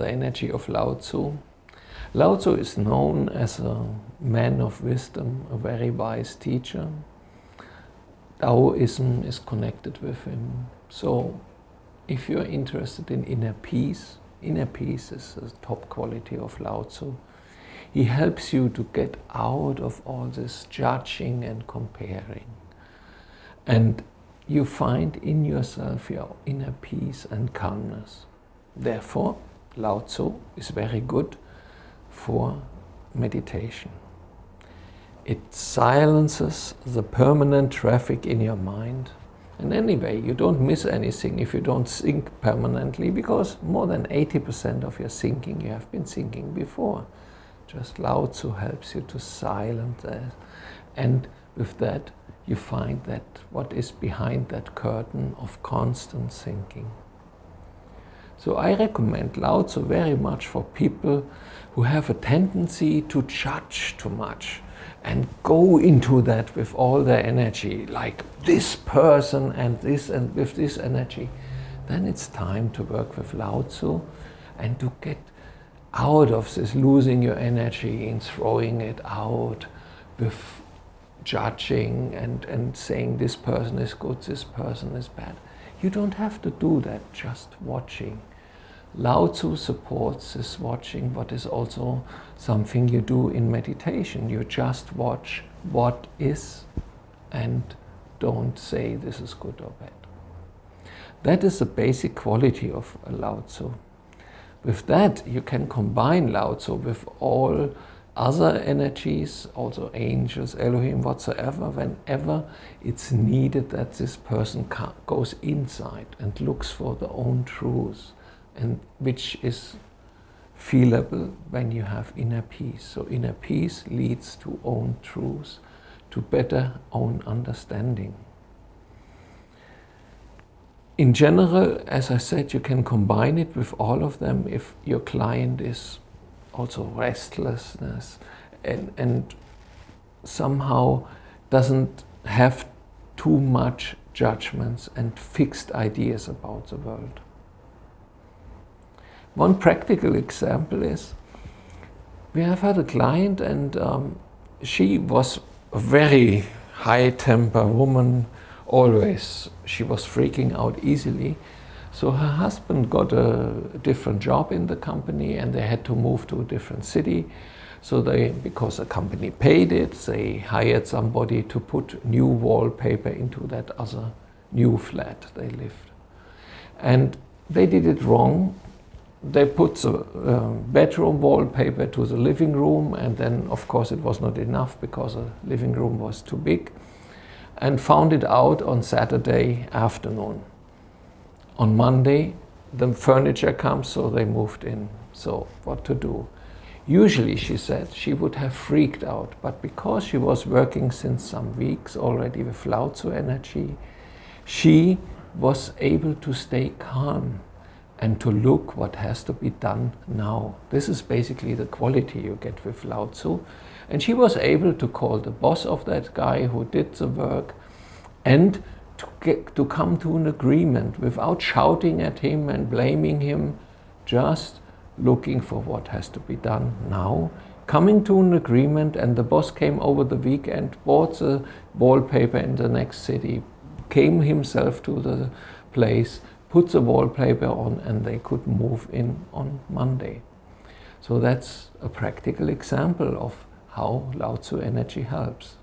the energy of Lao-Tzu. Lao-Tzu is known as a man of wisdom, a very wise teacher. Taoism is connected with him. So if you're interested in inner peace is the top quality of Lao-Tzu. He helps you to get out of all this judging and comparing. And you find in yourself your inner peace and calmness. Therefore, Lao-Tzu is very good for meditation. It silences the permanent traffic in your mind. And anyway, you don't miss anything if you don't think permanently, because more than 80% of your thinking you have been thinking before. Just Lao-Tzu helps you to silence that. And with that, you find that what is behind that curtain of constant thinking. So I recommend Lao-Tzu very much for people who have a tendency to judge too much and go into that with all their energy, like this person and with this energy. Then it's time to work with Lao-Tzu and to get out of this losing your energy and throwing it out with judging and saying this person is good, this person is bad. You don't have to do that, just watching. Lao-Tzu supports this watching, what is also something you do in meditation. You just watch what is and don't say this is good or bad. That is the basic quality of Lao-Tzu. With that, you can combine Lao-Tzu with all other energies, also angels, Elohim, whatsoever, whenever it's needed that this person goes inside and looks for their own truth, and which is feelable when you have inner peace. So inner peace leads to own truth, to better own understanding. In general, as I said, you can combine it with all of them if your client is also restlessness and somehow doesn't have too much judgments and fixed ideas about the world. One practical example is, we have had a client and she was a very high-temper woman, always. She was freaking out easily. So her husband got a different job in the company and they had to move to a different city. So because the company paid it, they hired somebody to put new wallpaper into that other new flat they lived. And they did it wrong. They put the bedroom wallpaper to the living room, and then of course it was not enough because the living room was too big, and found it out on Saturday afternoon. On Monday, the furniture comes, so they moved in. So what to do? Usually, she said, she would have freaked out, but because she was working since some weeks already with Lao-Tzu energy, she was able to stay calm and to look what has to be done now. This is basically the quality you get with Lao-Tzu. And she was able to call the boss of that guy who did the work and to come to an agreement without shouting at him and blaming him, just looking for what has to be done now, coming to an agreement. And the boss came over the weekend, bought the wallpaper in the next city, came himself to the place, put the wallpaper on, and they could move in on Monday. So that's a practical example of how Lao-Tzu energy helps.